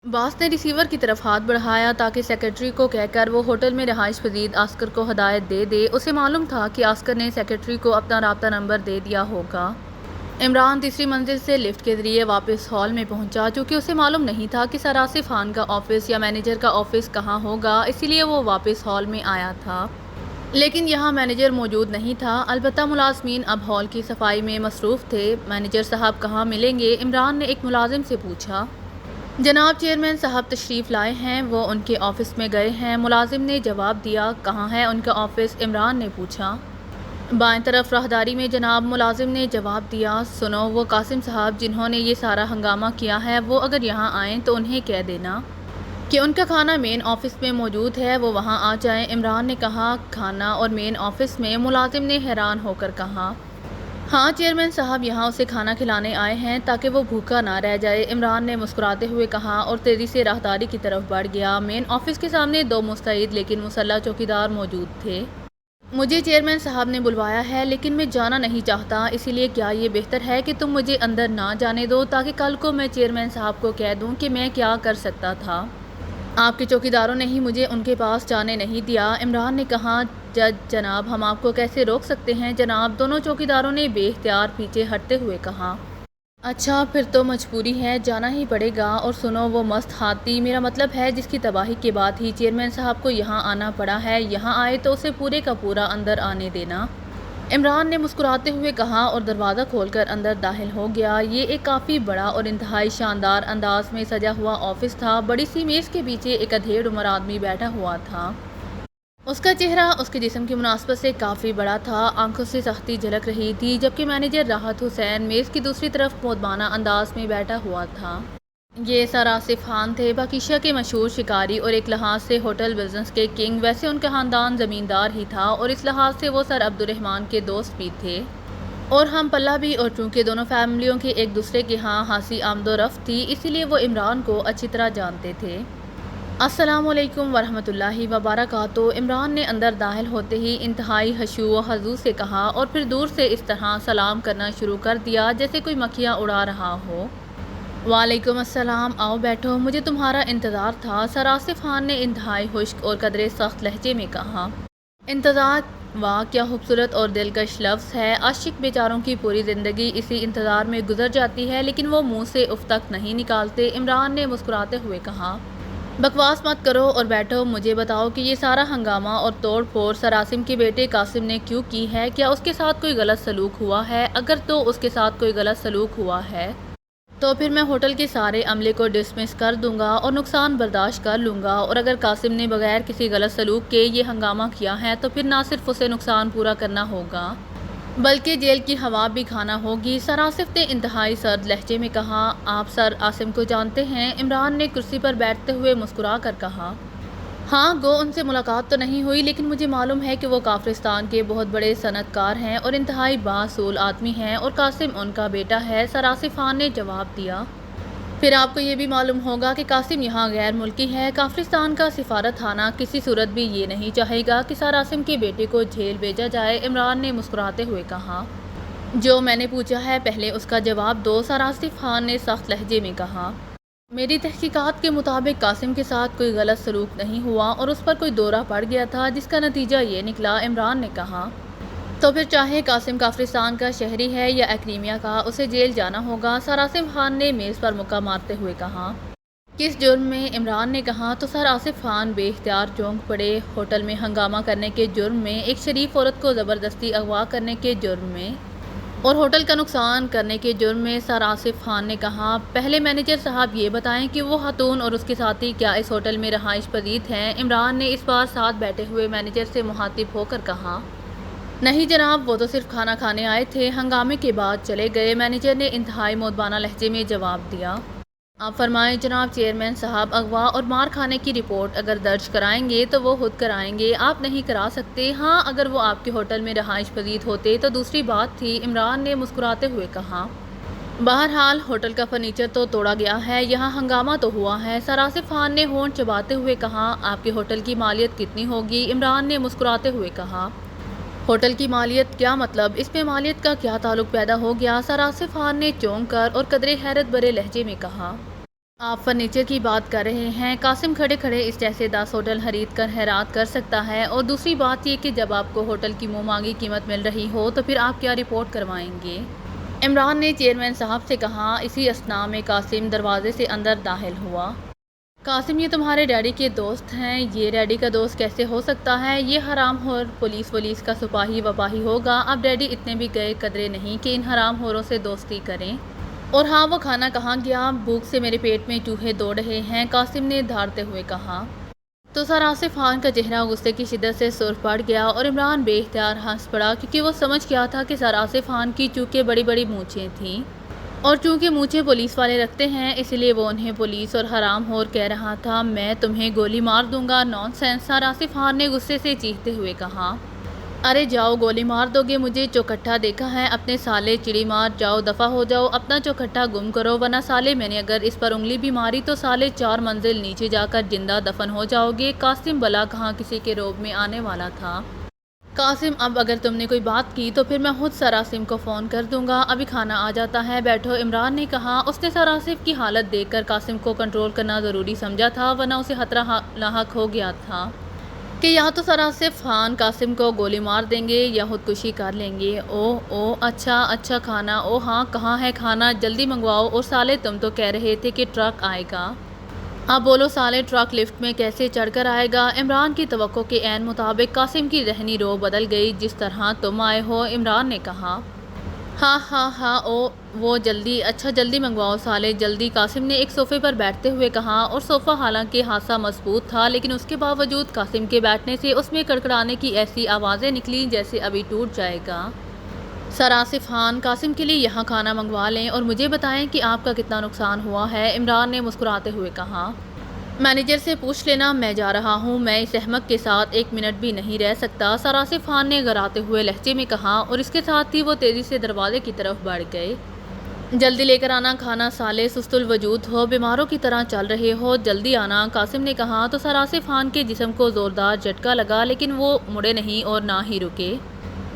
باس نے ریسیور کی طرف ہاتھ بڑھایا تاکہ سیکرٹری کو کہہ کر وہ ہوٹل میں رہائش پذیر آسکر کو ہدایت دے دے۔ اسے معلوم تھا کہ آسکر نے سیکرٹری کو اپنا رابطہ نمبر دے دیا ہوگا۔ عمران تیسری منزل سے لفٹ کے ذریعے واپس ہال میں پہنچا۔ چونکہ اسے معلوم نہیں تھا کہ سر آصف خان کا آفس یا مینیجر کا آفس کہاں ہوگا، اسی لیے وہ واپس ہال میں آیا تھا۔ لیکن یہاں مینیجر موجود نہیں تھا، البتہ ملازمین اب ہال کی صفائی میں مصروف تھے۔ مینیجر صاحب کہاں ملیں گے؟ عمران نے ایک ملازم سے پوچھا۔ جناب چیئرمین صاحب تشریف لائے ہیں، وہ ان کے آفس میں گئے ہیں، ملازم نے جواب دیا۔ کہاں ہے ان کا آفس؟ عمران نے پوچھا۔ بائیں طرف راہداری میں جناب، ملازم نے جواب دیا۔ سنو، وہ قاسم صاحب جنہوں نے یہ سارا ہنگامہ کیا ہے، وہ اگر یہاں آئیں تو انہیں کہہ دینا کہ ان کا کھانا مین آفس میں موجود ہے، وہ وہاں آ جائیں۔ عمران نے کہا، کھانا اور مین آفس میں؟ ملازم نے حیران ہو کر کہا۔ ہاں چیئرمین صاحب یہاں اسے کھانا کھلانے آئے ہیں تاکہ وہ بھوکا نہ رہ جائے، عمران نے مسکراتے ہوئے کہا اور تیزی سے راہداری کی طرف بڑھ گیا۔ مین آفس کے سامنے دو مستعد لیکن مسلح چوکیدار موجود تھے۔ مجھے چیئرمین صاحب نے بلوایا ہے لیکن میں جانا نہیں چاہتا، اسی لیے کیا یہ بہتر ہے کہ تم مجھے اندر نہ جانے دو تاکہ کل کو میں چیئرمین صاحب کو کہہ دوں کہ میں کیا کر سکتا تھا۔ آپ کے چوکیداروں نے ہی مجھے ان کے پاس جانے نہیں دیا۔ عمران نے کہا، جج جناب ہم آپ کو کیسے روک سکتے ہیں جناب؟ دونوں چوکیداروں نے بے اختیار پیچھے ہٹتے ہوئے کہا۔ اچھا پھر تو مجبوری ہے، جانا ہی پڑے گا۔ اور سنو، وہ مست ہاتھی، میرا مطلب ہے جس کی تباہی کے بعد ہی چیئرمین صاحب کو یہاں آنا پڑا ہے، یہاں آئے تو اسے پورے کا پورا اندر آنے دینا، عمران نے مسکراتے ہوئے کہا اور دروازہ کھول کر اندر داخل ہو گیا۔ یہ ایک کافی بڑا اور انتہائی شاندار انداز میں سجا ہوا آفس تھا۔ بڑی سی میز کے پیچھے ایک ادھیڑ عمر آدمی بیٹھا ہوا تھا۔ اس کا چہرہ اس کے جسم کی مناسبت سے کافی بڑا تھا، آنکھوں سے سختی جھلک رہی تھی، جبکہ مینیجر راحت حسین میز کی دوسری طرف مؤدبانہ انداز میں بیٹھا ہوا تھا۔ یہ سر آصف خان تھے، باکیشا کے مشہور شکاری اور ایک لحاظ سے ہوٹل بزنس کے کنگ۔ ویسے ان کا خاندان زمیندار ہی تھا اور اس لحاظ سے وہ سر عبدالرحمن کے دوست بھی تھے اور ہم پلہ بھی، اور چونکہ دونوں فیملیوں کے ایک دوسرے کے ہاں خاصی آمد و رفت تھی، اسی لیے وہ عمران کو اچھی طرح جانتے تھے۔ السلام علیکم ورحمۃ اللہ وبرکاتہ، عمران نے اندر داخل ہوتے ہی انتہائی خشوع و خضوع سے کہا اور پھر دور سے اس طرح سلام کرنا شروع کر دیا جیسے کوئی مکھیاں اڑا رہا ہو۔ وعلیکم السلام، آؤ بیٹھو، مجھے تمہارا انتظار تھا، سر آصف خان نے انتہائی خشک اور قدرے سخت لہجے میں کہا۔ انتظار؟ واہ کیا خوبصورت اور دلکش لفظ ہے، عاشق بیچاروں کی پوری زندگی اسی انتظار میں گزر جاتی ہے لیکن وہ منہ سے اف تک نہیں نکالتے، عمران نے مسکراتے ہوئے کہا۔ بکواس مت کرو اور بیٹھو، مجھے بتاؤ کہ یہ سارا ہنگامہ اور توڑ پھوڑ سر عاصم کے بیٹے قاسم نے کیوں کی ہے؟ کیا اس کے ساتھ کوئی غلط سلوک ہوا ہے؟ اگر تو اس کے ساتھ کوئی غلط سلوک ہوا ہے تو پھر میں ہوٹل کے سارے عملے کو ڈسمس کر دوں گا اور نقصان برداشت کر لوں گا، اور اگر قاسم نے بغیر کسی غلط سلوک کے یہ ہنگامہ کیا ہے تو پھر نہ صرف اسے نقصان پورا کرنا ہوگا بلکہ جیل کی ہوا بھی کھانا ہوگی، سر آصف نے انتہائی سرد لہجے میں کہا۔ آپ سر عاصم کو جانتے ہیں؟ عمران نے کرسی پر بیٹھتے ہوئے مسکرا کر کہا۔ ہاں گو ان سے ملاقات تو نہیں ہوئی لیکن مجھے معلوم ہے کہ وہ کافرستان کے بہت بڑے صنعت کار ہیں اور انتہائی بااصول آدمی ہیں، اور قاسم ان کا بیٹا ہے، سر آصف خان نے جواب دیا۔ پھر آپ کو یہ بھی معلوم ہوگا کہ قاسم یہاں غیر ملکی ہے، کافرستان کا سفارت خانہ کسی صورت بھی یہ نہیں چاہے گا کہ سر عاصم کے بیٹے کو جیل بھیجا جائے، عمران نے مسکراتے ہوئے کہا۔ جو میں نے پوچھا ہے پہلے اس کا جواب دو، سر آصف خان نے سخت لہجے میں کہا۔ میری تحقیقات کے مطابق قاسم کے ساتھ کوئی غلط سلوک نہیں ہوا اور اس پر کوئی دورہ پڑ گیا تھا جس کا نتیجہ یہ نکلا، عمران نے کہا۔ تو پھر چاہے قاسم کافرستان کا شہری ہے یا ایکریمیا کا، اسے جیل جانا ہوگا، سر آصف خان نے میز پر مکہ مارتے ہوئے کہا۔ کس جرم میں؟ عمران نے کہا تو سر آصف خان بے اختیار چونک پڑے۔ ہوٹل میں ہنگامہ کرنے کے جرم میں، ایک شریف عورت کو زبردستی اغوا کرنے کے جرم میں اور ہوٹل کا نقصان کرنے کے جرم میں، سر آصف خان نے کہا۔ پہلے مینیجر صاحب یہ بتائیں کہ وہ خاتون اور اس کے ساتھی کیا اس ہوٹل میں رہائش پذیر ہیں؟ عمران نے اس بار ساتھ بیٹھے ہوئے مینیجر سے مخاطب ہو کر کہا۔ نہیں جناب، وہ تو صرف کھانا کھانے آئے تھے، ہنگامے کے بعد چلے گئے، مینیجر نے انتہائی مؤدبانہ لہجے میں جواب دیا۔ آپ فرمائیں جناب چیئرمین صاحب، اغوا اور مار کھانے کی رپورٹ اگر درج کرائیں گے تو وہ خود کرائیں گے، آپ نہیں کرا سکتے۔ ہاں اگر وہ آپ کے ہوٹل میں رہائش پذیر ہوتے تو دوسری بات تھی، عمران نے مسکراتے ہوئے کہا۔ بہرحال ہوٹل کا فرنیچر تو توڑا گیا ہے، یہاں ہنگامہ تو ہوا ہے، سر آصف خان نے ہونٹ چباتے ہوئے کہا۔ آپ کے ہوٹل کی مالیت کتنی ہوگی؟ عمران نے مسکراتے ہوئے کہا۔ ہوٹل کی مالیت؟ کیا مطلب؟ اس میں مالیت کا کیا تعلق پیدا ہو گیا؟ سر آصف خان نے چونک کر اور قدرے حیرت بھرے لہجے میں کہا۔ آپ فرنیچر کی بات کر رہے ہیں، قاسم کھڑے کھڑے اس جیسے 10 ہوٹل خرید کر حیرات کر سکتا ہے، اور دوسری بات یہ کہ جب آپ کو ہوٹل کی منہ مانگی قیمت مل رہی ہو تو پھر آپ کیا رپورٹ کروائیں گے؟ عمران نے چیئرمین صاحب سے کہا۔ اسی اثناء میں قاسم دروازے سے اندر داخل ہوا۔ قاسم، یہ تمہارے ڈیڈی کے دوست ہیں، یہ ڈیڈی کا دوست کیسے ہو سکتا ہے؟ یہ حرام خور پولیس کا سپاہی وپاہی ہوگا۔ اب ڈیڈی اتنے بھی گئے قدرے نہیں کہ ان حرام خوروں سے دوستی کریں۔ اور ہاں، وہ کھانا کہاں گیا؟ بھوک سے میرے پیٹ میں چوہے دوڑ رہے ہیں، قاسم نے دھاڑتے ہوئے کہا۔ تو سر آصف خان کا چہرہ غصے کی شدت سے سرخ پڑ گیا اور عمران بے اختیار ہنس پڑا، کیونکہ وہ سمجھ گیا تھا کہ سر آصف خان کی چونکہ بڑی بڑی مونچھیں تھیں، اور چونکہ مونچھیں پولیس والے رکھتے ہیں اس لیے وہ انہیں پولیس اور حرام خور کہہ رہا تھا۔ میں تمہیں گولی مار دوں گا۔ نان سینس، سر آصف خان نے غصے سے چیختے ہوئے کہا۔ ارے جاؤ، گولی مار دو گے مجھے؟ چوکھٹا دیکھا ہے اپنے سالے؟ چڑی مار، جاؤ دفع ہو جاؤ، اپنا چوکھٹا گم کرو، ورنہ سالے میں نے اگر اس پر انگلی بھی ماری تو سالے 4 منزل نیچے جا کر زندہ دفن ہو جاؤ گے۔ قاسم بلا کہاں کسی کے روب میں آنے والا تھا۔ قاسم، اب اگر تم نے کوئی بات کی تو پھر میں خود سر آصف کو فون کر دوں گا، ابھی کھانا آ جاتا ہے، بیٹھو، عمران نے کہا۔ اس نے سر آصف کی حالت دیکھ کر قاسم کو کنٹرول کرنا ضروری سمجھا تھا، ورنہ اسے خطرہ لاحق ہو گیا تھا کہ یا تو سر آصف خان قاسم کو گولی مار دیں گے یا خودکشی کر لیں گے۔ او اچھا کھانا، او ہاں، کہاں ہے کھانا؟ جلدی منگواؤ۔ اور سالے، تم تو کہہ رہے تھے کہ ٹرک آئے گا، اب بولو سالے، ٹرک لفٹ میں کیسے چڑھ کر آئے گا؟ عمران کی توقع کے عین مطابق قاسم کی ذہنی رو بدل گئی۔ جس طرح تم آئے ہو، عمران نے کہا۔ ہاں، وہ جلدی، اچھا جلدی منگواؤ سالے، جلدی، قاسم نے ایک صوفے پر بیٹھتے ہوئے کہا، اور صوفہ حالانکہ خاصا مضبوط تھا لیکن اس کے باوجود قاسم کے بیٹھنے سے اس میں کڑکڑانے کی ایسی آوازیں نکلیں جیسے ابھی ٹوٹ جائے گا۔ سر آصف خان، قاسم کے لیے یہاں کھانا منگوا لیں اور مجھے بتائیں کہ آپ کا کتنا نقصان ہوا ہے، عمران نے مسکراتے ہوئے کہا۔ مینیجر سے پوچھ لینا، میں جا رہا ہوں، میں اس احمق کے ساتھ 1 منٹ بھی نہیں رہ سکتا، سر آصف خان نے غراتے ہوئے لہجے میں کہا، اور اس کے ساتھ ہی وہ تیزی سے دروازے کی طرف بڑھ گئے۔ جلدی لے کر آنا کھانا سالے، سست الوجود ہو، بیماروں کی طرح چل رہے ہو، جلدی آنا، قاسم نے کہا۔ تو سر آصف خان کے جسم کو زوردار جھٹکا لگا لیکن وہ مڑے نہیں اور نہ ہی رکے،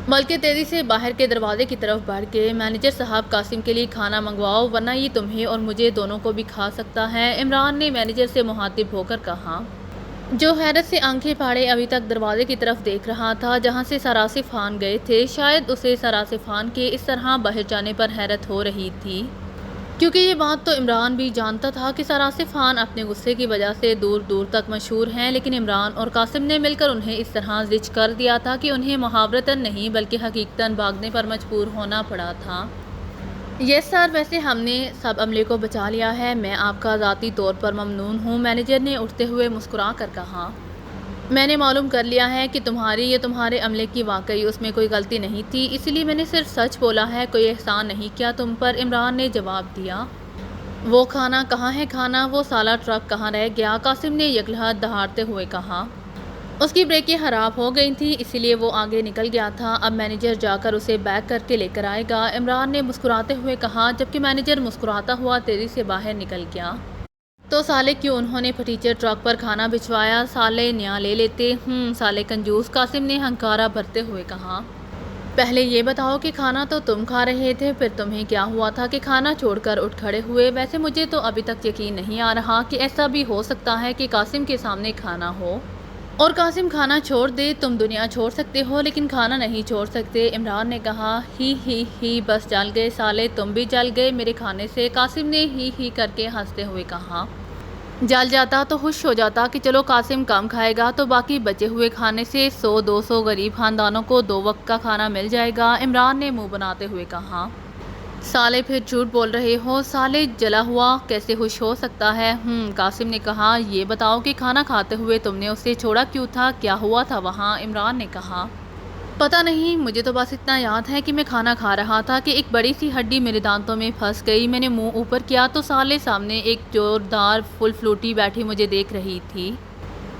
بلکہ تیزی سے باہر کے دروازے کی طرف بڑھ گئے۔ مینیجر صاحب، قاسم کے لیے کھانا منگواؤ ورنہ یہ تمہیں اور مجھے دونوں کو بھی کھا سکتا ہے، عمران نے مینیجر سے مخاطب ہو کر کہا، جو حیرت سے آنکھیں پھاڑے ابھی تک دروازے کی طرف دیکھ رہا تھا جہاں سے سر آصف خان گئے تھے۔ شاید اسے سر آصف خان کے اس طرح باہر جانے پر حیرت ہو رہی تھی، کیونکہ یہ بات تو عمران بھی جانتا تھا کہ سر آصف خان اپنے غصے کی وجہ سے دور دور تک مشہور ہیں، لیکن عمران اور قاسم نے مل کر انہیں اس طرح زچ کر دیا تھا کہ انہیں محاورتاً نہیں بلکہ حقیقتاً بھاگنے پر مجبور ہونا پڑا تھا۔ یس سر، ویسے ہم نے سب عملے کو بچا لیا ہے، میں آپ کا ذاتی طور پر ممنون ہوں، مینیجر نے اٹھتے ہوئے مسکرا کر کہا۔ میں نے معلوم کر لیا ہے کہ تمہارے عملے کی واقعی اس میں کوئی غلطی نہیں تھی، اسی لیے میں نے صرف سچ بولا ہے، کوئی احسان نہیں کیا تم پر، عمران نے جواب دیا۔ وہ کھانا کہاں ہے کھانا؟ وہ سالہ ٹرک کہاں رہ گیا؟ قاسم نے یکلہت دہاڑتے ہوئے کہا۔ اس کی بریکیں خراب ہو گئی تھیں اسی لیے وہ آگے نکل گیا تھا، اب مینیجر جا کر اسے بیک کر کے لے کر آئے گا، عمران نے مسکراتے ہوئے کہا، جبکہ مینیجر مسکراتا ہوا تیزی سے باہر نکل گیا۔ تو سالے، کیوں انہوں نے پھٹیچر ٹرک پر کھانا بھجوایا؟ سالے نیا لے لیتے۔ سالے کنجوس، قاسم نے ہنکارا بھرتے ہوئے کہا۔ پہلے یہ بتاؤ کہ کھانا تو تم کھا رہے تھے، پھر تمہیں کیا ہوا تھا کہ کھانا چھوڑ کر اٹھ کھڑے ہوئے؟ ویسے مجھے تو ابھی تک یقین نہیں آ رہا کہ ایسا بھی ہو سکتا ہے کہ قاسم کے سامنے کھانا ہو اور قاسم کھانا چھوڑ دے۔ تم دنیا چھوڑ سکتے ہو لیکن کھانا نہیں چھوڑ سکتے، عمران نے کہا۔ ہی بس جل گئے سالے، تم بھی جل گئے میرے کھانے سے، قاسم نے ہی کر کے ہنستے ہوئے کہا۔ جل جاتا تو خوش ہو جاتا کہ چلو قاسم کم کھائے گا تو باقی بچے ہوئے کھانے سے 100-200 غریب خاندانوں کو 2 وقت کا کھانا مل جائے گا، عمران نے منہ بناتے ہوئے کہا۔ سالے، پھر جھوٹ بول رہے ہو، سالے جلا ہوا کیسے خوش ہو سکتا ہے؟ قاسم نے کہا۔ یہ بتاؤ کہ کھانا کھاتے ہوئے تم نے اسے چھوڑا کیوں تھا؟ کیا ہوا تھا وہاں؟ عمران نے کہا۔ پتہ نہیں، مجھے تو بس اتنا یاد ہے کہ میں کھانا کھا رہا تھا کہ ایک بڑی سی ہڈی میرے دانتوں میں پھنس گئی، میں نے منہ اوپر کیا تو سالے سامنے ایک زوردار فل فلوٹی بیٹھی مجھے دیکھ رہی تھی،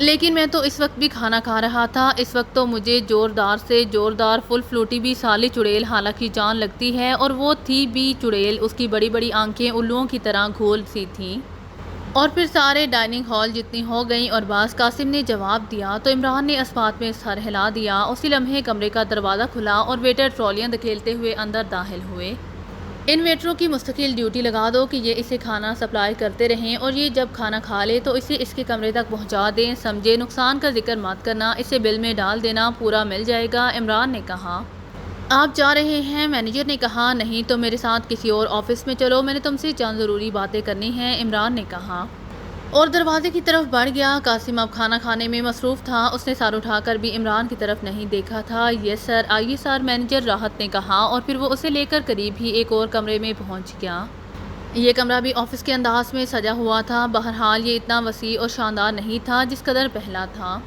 لیکن میں تو اس وقت بھی کھانا کھا رہا تھا، اس وقت تو مجھے زوردار سے زوردار فل فلوٹی بھی سالے چڑیل حالانکہ جان لگتی ہے، اور وہ تھی بھی چڑیل، اس کی بڑی بڑی آنکھیں الوؤں کی طرح گھول سی تھیں، اور پھر سارے ڈائننگ ہال جتنی ہو گئیں اور بس، قاسم نے جواب دیا۔ تو عمران نے اس بات میں سر ہلا دیا۔ اسی لمحے کمرے کا دروازہ کھلا اور ویٹر ٹرالیاں دھکیلتے ہوئے اندر داخل ہوئے۔ ان ویٹروں کی مستقل ڈیوٹی لگا دو کہ یہ اسے کھانا سپلائی کرتے رہیں اور یہ جب کھانا کھا لے تو اسے اس کے کمرے تک پہنچا دیں۔ سمجھے، نقصان کا ذکر مت کرنا، اسے بل میں ڈال دینا، پورا مل جائے گا، عمران نے کہا۔ آپ جا رہے ہیں؟ مینیجر نے کہا۔ نہیں تو میرے ساتھ کسی اور آفس میں چلو، میں نے تم سے چند ضروری باتیں کرنی ہیں، عمران نے کہا اور دروازے کی طرف بڑھ گیا۔ قاسم اب کھانا کھانے میں مصروف تھا، اس نے سر اٹھا کر بھی عمران کی طرف نہیں دیکھا تھا۔ یس سر، آئیے سر، مینیجر راحت نے کہا اور پھر وہ اسے لے کر قریب ہی ایک اور کمرے میں پہنچ گیا۔ یہ کمرہ بھی آفس کے انداز میں سجا ہوا تھا، بہرحال یہ اتنا وسیع اور شاندار نہیں تھا جس قدر پہلا تھا۔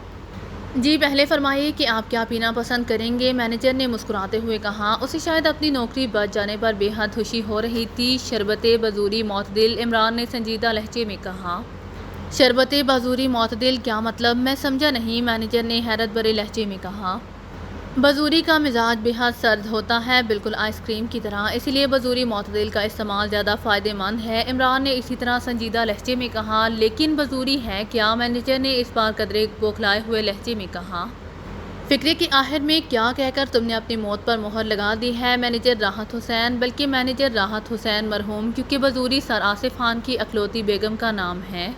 جی پہلے فرمائیے کہ آپ کیا پینا پسند کریں گے، مینیجر نے مسکراتے ہوئے کہا۔ اسے شاید اپنی نوکری بچ جانے پر بے حد خوشی ہو رہی تھی۔ شربت بزوری معتدل، عمران نے سنجیدہ لہجے میں کہا۔ شربت بازوری معتدل کیا مطلب؟ میں سمجھا نہیں، مینیجر نے حیرت بھرے لہجے میں کہا۔ بزوری کا مزاج بے حد سرد ہوتا ہے، بالکل آئس کریم کی طرح، اسی لیے بزوری معتدل کا استعمال زیادہ فائدہ مند ہے، عمران نے اسی طرح سنجیدہ لہجے میں کہا۔ لیکن بزوری ہے کیا؟ مینیجر نے اس بار قدرے بوکھلائے ہوئے لہجے میں کہا۔ فکرے کی آخر میں کیا کہہ کر تم نے اپنی موت پر مہر لگا دی ہے، مینیجر راحت حسین؟ بلکہ مینیجر راحت حسین مرحوم، کیونکہ بزوری سر آصف خان کی اکلوتی بیگم کا نام ہے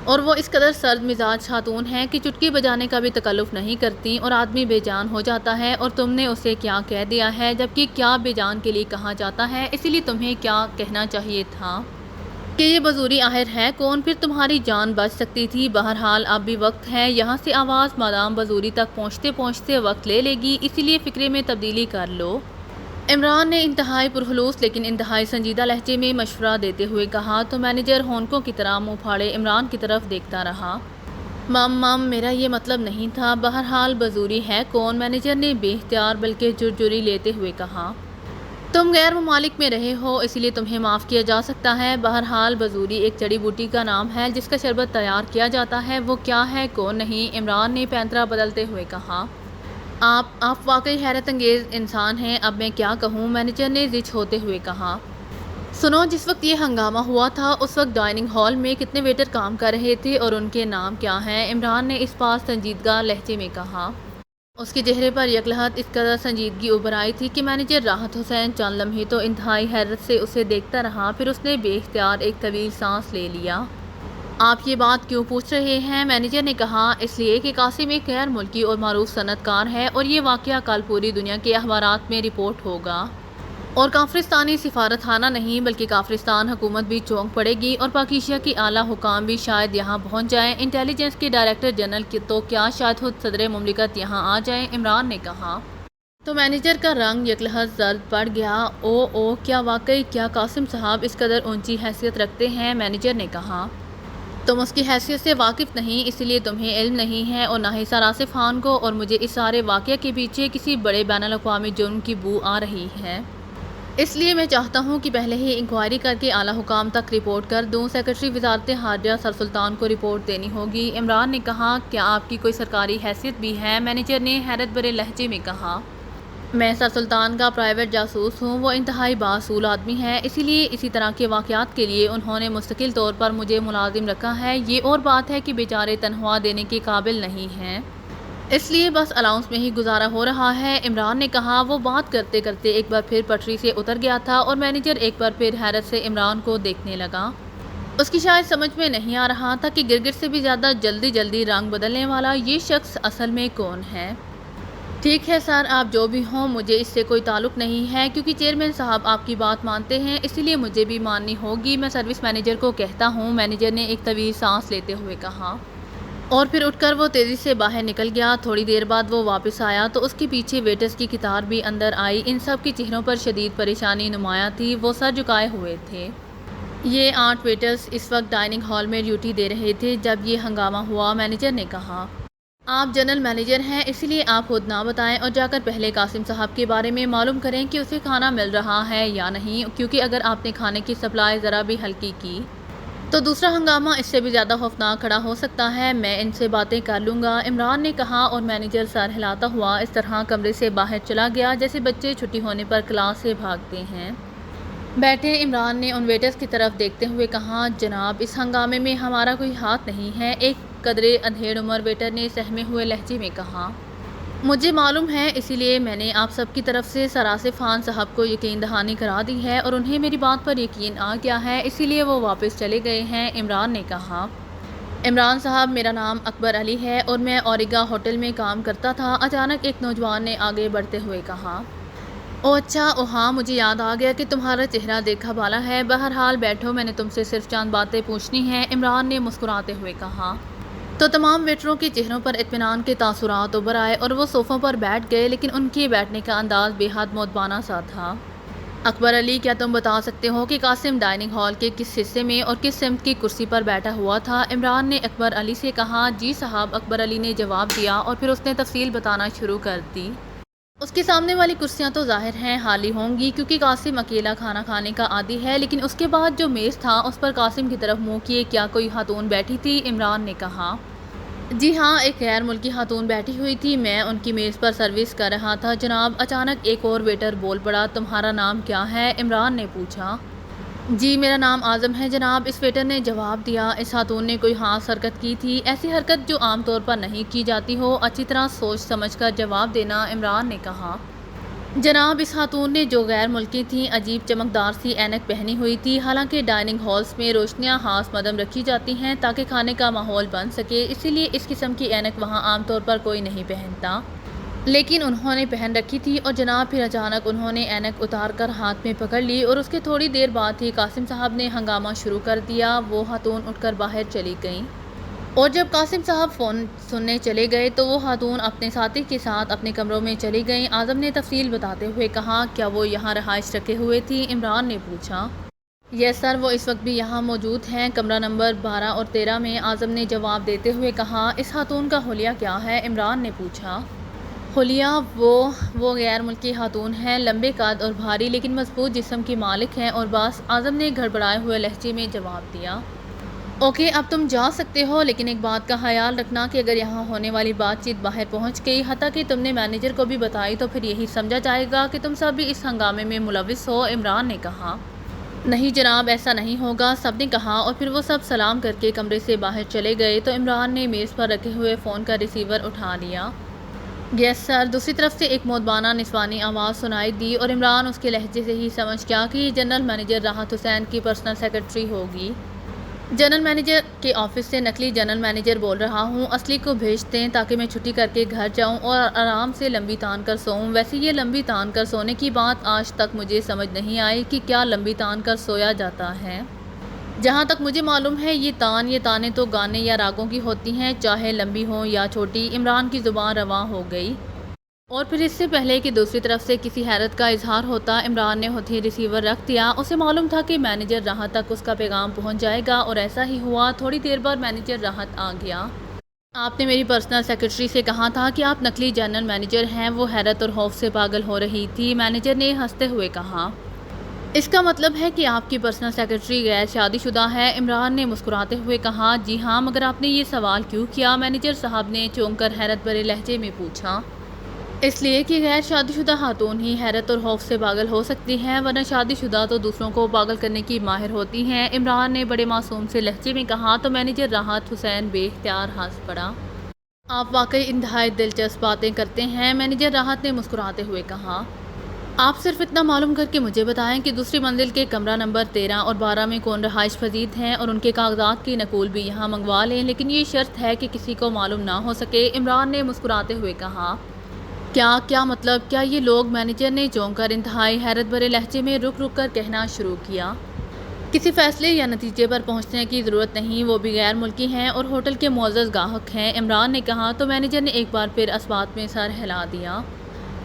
اور وہ اس قدر سرد مزاج خاتون ہیں کہ چٹکی بجانے کا بھی تکلف نہیں کرتی اور آدمی بے جان ہو جاتا ہے۔ اور تم نے اسے کیا کہہ دیا ہے؟ جبکہ کیا بے جان کے لیے کہا جاتا ہے، اسی لیے تمہیں کیا کہنا چاہیے تھا کہ یہ بزوری آخر ہے کون؟ پھر تمہاری جان بچ سکتی تھی۔ بہرحال اب بھی وقت ہے، یہاں سے آواز مادام بزوری تک پہنچتے پہنچتے وقت لے لے گی، اسی لیے فکرے میں تبدیلی کر لو، عمران نے انتہائی پرخلوص لیکن انتہائی سنجیدہ لہجے میں مشورہ دیتے ہوئے کہا۔ تو مینیجر ہونکوں کی طرح منہ پھاڑے عمران کی طرف دیکھتا رہا۔ مم میرا یہ مطلب نہیں تھا۔ بہرحال بزوری ہے کون؟ مینیجر نے بے اختیار بلکہ جرجری لیتے ہوئے کہا۔ تم غیر ممالک میں رہے ہو، اسی لیے تمہیں معاف کیا جا سکتا ہے۔ بہرحال بزوری ایک جڑی بوٹی کا نام ہے جس کا شربت تیار کیا جاتا ہے، وہ کیا ہے کون نہیں؟ عمران نے پینترا بدلتے ہوئے کہا۔ آپ واقعی حیرت انگیز انسان ہیں، اب میں کیا کہوں، مینیجر نے زچ ہوتے ہوئے کہا۔ سنو، جس وقت یہ ہنگامہ ہوا تھا اس وقت ڈائننگ ہال میں کتنے ویٹر کام کر رہے تھے اور ان کے نام کیا ہیں؟ عمران نے اس بار سنجیدگی لہجے میں کہا۔ اس کے چہرے پر یکلہت اس قدر سنجیدگی ابھر آئی تھی کہ مینیجر راحت حسین چند لمحے تو انتہائی حیرت سے اسے دیکھتا رہا، پھر اس نے بے اختیار ایک طویل سانس لے لیا۔ آپ یہ بات کیوں پوچھ رہے ہیں؟ مینیجر نے کہا۔ اس لیے کہ قاسم ایک غیر ملکی اور معروف صنعت کار ہے اور یہ واقعہ کل پوری دنیا کے اخبارات میں رپورٹ ہوگا اور کافرستانی سفارت خانہ نہیں بلکہ کافرستان حکومت بھی چونک پڑے گی اور پاکیزہ کی اعلیٰ حکام بھی شاید یہاں پہنچ جائیں، انٹیلی جنس کے ڈائریکٹر جنرل تو کیا شاید خود صدر مملکت یہاں آ جائیں، عمران نے کہا۔ تو مینیجر کا رنگ یکلہت زرد پڑ گیا۔ او کیا واقعی؟ کیا قاسم صاحب اس قدر اونچی حیثیت رکھتے ہیں؟ مینیجر نے کہا۔ تم اس کی حیثیت سے واقف نہیں، اسی لیے تمہیں علم نہیں ہے اور نہ ہی سر آصف خان کو، اور مجھے اس سارے واقعے کے پیچھے کسی بڑے بین الاقوامی جرم کی بو آ رہی ہے، اس لیے میں چاہتا ہوں کہ پہلے ہی انکوائری کر کے اعلیٰ حکام تک رپورٹ کر دوں۔ سیکرٹری وزارت خارجہ سر سلطان کو رپورٹ دینی ہوگی، عمران نے کہا۔ کیا آپ کی کوئی سرکاری حیثیت بھی ہے؟ مینیجر نے حیرت بھرے لہجے میں کہا۔ میں سر سلطان کا پرائیویٹ جاسوس ہوں، وہ انتہائی بااصول آدمی ہے، اسی لیے اسی طرح کے واقعات کے لیے انہوں نے مستقل طور پر مجھے ملازم رکھا ہے۔ یہ اور بات ہے کہ بیچارے تنخواہ دینے کے قابل نہیں ہیں، اس لیے بس الاؤنس میں ہی گزارا ہو رہا ہے، عمران نے کہا۔ وہ بات کرتے کرتے ایک بار پھر پٹری سے اتر گیا تھا اور مینیجر ایک بار پھر حیرت سے عمران کو دیکھنے لگا۔ اس کی شاید سمجھ میں نہیں آ رہا تھا کہ گرگٹ سے بھی زیادہ جلدی رنگ بدلنے والا یہ شخص اصل میں کون ہے۔ ٹھیک ہے سر، آپ جو بھی ہوں، مجھے اس سے کوئی تعلق نہیں ہے، کیونکہ چیئرمین صاحب آپ کی بات مانتے ہیں، اسی لیے مجھے بھی ماننی ہوگی۔ میں سروس مینیجر کو کہتا ہوں، مینیجر نے ایک طویل سانس لیتے ہوئے کہا اور پھر اٹھ کر وہ تیزی سے باہر نکل گیا۔ تھوڑی دیر بعد وہ واپس آیا تو اس کے پیچھے ویٹرز کی قطار بھی اندر آئی، ان سب کے چہروں پر شدید پریشانی نمایاں تھی، وہ سر جھکائے ہوئے تھے۔ یہ 8 ویٹرز اس وقت ڈائننگ ہال میں ڈیوٹی دے رہے تھے جب یہ ہنگامہ ہوا، مینیجر نے کہا۔ آپ جنرل مینیجر ہیں، اسی لیے آپ خود نہ بتائیں اور جا کر پہلے قاسم صاحب کے بارے میں معلوم کریں کہ اسے کھانا مل رہا ہے یا نہیں، کیونکہ اگر آپ نے کھانے کی سپلائی ذرا بھی ہلکی کی تو دوسرا ہنگامہ اس سے بھی زیادہ خوفناک کھڑا ہو سکتا ہے۔ میں ان سے باتیں کر لوں گا، عمران نے کہا اور مینیجر سر ہلاتا ہوا اس طرح کمرے سے باہر چلا گیا جیسے بچے چھٹی ہونے پر کلاس سے بھاگتے ہیں۔ بیٹھے، عمران نے ان ویٹرز کی طرف دیکھتے ہوئے کہا۔ جناب، اس ہنگامے میں ہمارا کوئی ہاتھ نہیں ہے، ایک قدرے ادھیڑ عمر ویٹر نے سہمے ہوئے لہجے میں کہا۔ مجھے معلوم ہے، اسی لیے میں نے آپ سب کی طرف سے سراسف خان صاحب کو یقین دہانی کرا دی ہے اور انہیں میری بات پر یقین آ گیا ہے، اسی لیے وہ واپس چلے گئے ہیں۔ عمران نے کہا، عمران صاحب، میرا نام اکبر علی ہے اور میں اوریگا ہوٹل میں کام کرتا تھا۔ اچانک ایک نوجوان نے آگے بڑھتے ہوئے کہا، او اچھا، او ہاں، مجھے یاد آ گیا کہ تمہارا چہرہ دیکھا بھالا ہے۔ بہرحال بیٹھو، میں نے تم سے صرف چند باتیں پوچھنی ہیں۔ عمران نے مسکراتے ہوئے کہا۔ تو تمام ویٹروں کے چہروں پر اطمینان کے تاثرات ابھر آئے اور وہ صوفوں پر بیٹھ گئے، لیکن ان کے بیٹھنے کا انداز بے حد مؤدبانہ سا تھا۔ اکبر علی، کیا تم بتا سکتے ہو کہ قاسم ڈائننگ ہال کے کس حصے میں اور کس سمت کی کرسی پر بیٹھا ہوا تھا؟ عمران نے اکبر علی سے کہا۔ جی صاحب، اکبر علی نے جواب دیا اور پھر اس نے تفصیل بتانا شروع کر دی۔ اس کے سامنے والی کرسیاں تو ظاہر ہیں خالی ہوں گی کیونکہ قاسم اکیلا کھانا کھانے کا عادی ہے، لیکن اس کے بعد جو میز تھا اس پر قاسم کی طرف منہ کیے کیا کوئی خاتون بیٹھی تھی؟ عمران نے کہا، جی ہاں، ایک غیر ملکی خاتون بیٹھی ہوئی تھی، میں ان کی میز پر سروس کر رہا تھا جناب۔ اچانک ایک اور ویٹر بول پڑا، تمہارا نام کیا ہے؟ عمران نے پوچھا۔ جی میرا نام اعظم ہے جناب، اس ویٹر نے جواب دیا۔ اس خاتون نے کوئی خاص حرکت کی تھی؟ ایسی حرکت جو عام طور پر نہیں کی جاتی ہو، اچھی طرح سوچ سمجھ کر جواب دینا۔ عمران نے کہا، جناب اس خاتون نے جو غیر ملکی تھیں عجیب چمکدار سی اینک پہنی ہوئی تھی۔ حالانکہ ڈائننگ ہالز میں روشنیاں خاص مدم رکھی جاتی ہیں تاکہ کھانے کا ماحول بن سکے، اسی لیے اس قسم کی اینک وہاں عام طور پر کوئی نہیں پہنتا، لیکن انہوں نے پہن رکھی تھی۔ اور جناب پھر اچانک انہوں نے اینک اتار کر ہاتھ میں پکڑ لی اور اس کے تھوڑی دیر بعد ہی قاسم صاحب نے ہنگامہ شروع کر دیا۔ وہ خاتون اٹھ کر باہر چلی گئیں اور جب قاسم صاحب فون سننے چلے گئے تو وہ خاتون اپنے ساتھی کے ساتھ اپنے کمروں میں چلی گئیں۔ اعظم نے تفصیل بتاتے ہوئے کہا، کیا وہ یہاں رہائش رکھے ہوئے تھی؟ عمران نے پوچھا۔ یس سر، وہ اس وقت بھی یہاں موجود ہیں، کمرہ نمبر 12 اور 13 میں، اعظم نے جواب دیتے ہوئے کہا۔ اس خاتون کا حلیہ کیا ہے؟ عمران نے پوچھا۔ حلیہ، وہ غیر ملکی خاتون ہیں، لمبے قد اور بھاری لیکن مضبوط جسم کی مالک ہیں اور بس، اعظم نے گھڑبڑائے ہوئے لہجے میں جواب دیا۔ اوکے، اب تم جا سکتے ہو، لیکن ایک بات کا خیال رکھنا کہ اگر یہاں ہونے والی بات چیت باہر پہنچ گئی، حتیٰ کہ تم نے مینیجر کو بھی بتائی، تو پھر یہی سمجھا جائے گا کہ تم سب بھی اس ہنگامے میں ملوث ہو۔ عمران نے کہا، نہیں جناب، ایسا نہیں ہوگا، سب نے کہا، اور پھر وہ سب سلام کر کے کمرے سے باہر چلے گئے تو عمران نے میز پر رکھے ہوئے فون کا ریسیور اٹھا لیا۔ یس سر، دوسری طرف سے ایک مؤدبانہ نسوانی آواز سنائی دی اور عمران اس کے لہجے سے ہی سمجھ گیا کہ یہ جنرل مینیجر راحت حسین کی پرسنل سیکرٹری ہوگی۔ جنرل مینیجر کے آفس سے نقلی جنرل مینیجر بول رہا ہوں، اصلی کو بھیج دیں تاکہ میں چھٹی کر کے گھر جاؤں اور آرام سے لمبی تان کر سوؤں۔ ویسے یہ لمبی تان کر سونے کی بات آج تک مجھے سمجھ نہیں آئی کہ کیا لمبی تان کر سویا جاتا ہے۔ جہاں تک مجھے معلوم ہے یہ تانیں تو گانے یا راگوں کی ہوتی ہیں، چاہے لمبی ہوں یا چھوٹی۔ عمران کی زبان رواں ہو گئی اور پھر اس سے پہلے کہ دوسری طرف سے کسی حیرت کا اظہار ہوتا، عمران نے ہتھی ریسیور رکھ دیا۔ اسے معلوم تھا کہ مینیجر راحت تک اس کا پیغام پہنچ جائے گا اور ایسا ہی ہوا۔ تھوڑی دیر بعد مینیجر راحت آ گیا۔ آپ نے میری پرسنل سیکرٹری سے کہا تھا کہ آپ نقلی جنرل مینیجر ہیں؟ وہ حیرت اور خوف سے پاگل ہو رہی تھی۔ مینیجر نے ہنستے ہوئے کہا، اس کا مطلب ہے کہ آپ کی پرسنل سیکرٹری غیر شادی شدہ ہے؟ عمران نے مسکراتے ہوئے کہا، جی ہاں، مگر آپ نے یہ سوال کیوں کیا؟ مینیجر صاحب نے چونک کر حیرت بھرے لہجے میں پوچھا۔ اس لیے کہ غیر شادی شدہ خاتون ہی حیرت اور خوف سے پاگل ہو سکتی ہیں، ورنہ شادی شدہ تو دوسروں کو پاگل کرنے کی ماہر ہوتی ہیں۔ عمران نے بڑے معصوم سے لہجے میں کہا تو مینیجر راحت حسین بے اختیار ہنس پڑا۔ آپ واقعی انتہائی دلچسپ باتیں کرتے ہیں، مینیجر راحت نے مسکراتے ہوئے کہا۔ آپ صرف اتنا معلوم کر کے مجھے بتائیں کہ دوسری منزل کے کمرہ نمبر 13 اور 12 میں کون رہائش پذیر ہیں اور ان کے کاغذات کی نقول بھی یہاں منگوا لیں، لیکن یہ شرط ہے کہ کسی کو معلوم نہ ہو سکے۔ عمران نے مسکراتے ہوئے کہا، کیا مطلب؟ کیا یہ لوگ؟ مینیجر نے چونک کر انتہائی حیرت بھرے لہجے میں رک کر کہنا شروع کیا۔ کسی فیصلے یا نتیجے پر پہنچنے کی ضرورت نہیں، وہ بھی غیر ملکی ہیں اور ہوٹل کے معزز گاہک ہیں۔ عمران نے کہا تو مینیجر نے ایک بار پھر اس بات میں سر ہلا دیا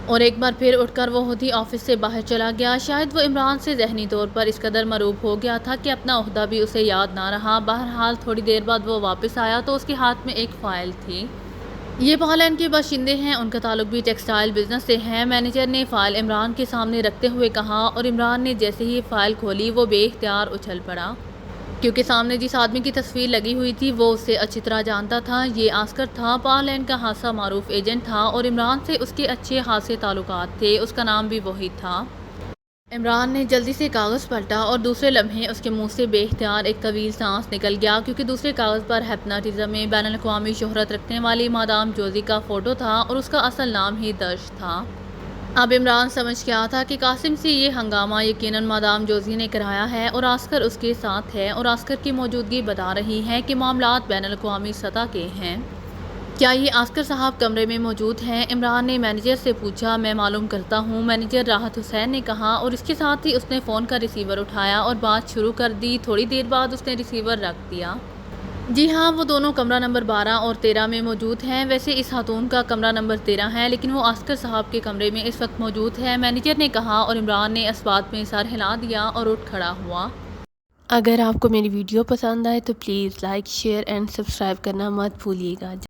اور ایک بار پھر اٹھ کر وہ ہتھی آفس سے باہر چلا گیا۔ شاید وہ عمران سے ذہنی طور پر اس قدر مرعوب ہو گیا تھا کہ اپنا عہدہ بھی اسے یاد نہ رہا۔ بہرحال تھوڑی دیر بعد وہ واپس آیا تو اس کے ہاتھ میں ایک فائل تھی۔ یہ پالین کے باشندے ہیں، ان کا تعلق بھی ٹیکسٹائل بزنس سے ہے، مینیجر نے فائل عمران کے سامنے رکھتے ہوئے کہا، اور عمران نے جیسے ہی فائل کھولی وہ بے اختیار اچھل پڑا، کیونکہ سامنے جس آدمی کی تصویر لگی ہوئی تھی وہ اسے اچھی طرح جانتا تھا۔ یہ آسکر تھا، پالین کا خاصا معروف ایجنٹ تھا اور عمران سے اس کے اچھے خاصے تعلقات تھے، اس کا نام بھی وہی تھا۔ عمران نے جلدی سے کاغذ پلٹا اور دوسرے لمحے اس کے منہ سے بے اختیار ایک طویل سانس نکل گیا، کیونکہ دوسرے کاغذ پر ہپناٹزم میں بین الاقوامی شہرت رکھنے والی مادام جوزی کا فوٹو تھا اور اس کا اصل نام ہی درج تھا۔ اب عمران سمجھ گیا تھا کہ قاسم سے یہ ہنگامہ یقیناً مادام جوزی نے کرایا ہے اور آسکر اس کے ساتھ ہے، اور آسکر کی موجودگی بتا رہی ہے کہ معاملات بین الاقوامی سطح کے ہیں۔ کیا یہ آسکر صاحب کمرے میں موجود ہیں؟ عمران نے مینیجر سے پوچھا۔ میں معلوم کرتا ہوں، مینیجر راحت حسین نے کہا، اور اس کے ساتھ ہی اس نے فون کا ریسیور اٹھایا اور بات شروع کر دی۔ تھوڑی دیر بعد اس نے ریسیور رکھ دیا۔ جی ہاں، وہ دونوں کمرہ نمبر 12 اور 13 میں موجود ہیں۔ ویسے اس خاتون کا کمرہ نمبر 13 ہے، لیکن وہ آسکر صاحب کے کمرے میں اس وقت موجود ہے، مینیجر نے کہا، اور عمران نے اس بات میں سر ہلا دیا اور اٹھ کھڑا ہوا۔ اگر آپ کو میری ویڈیو پسند آئے تو please like, share and subscribe کرنا مت بھولیے گا۔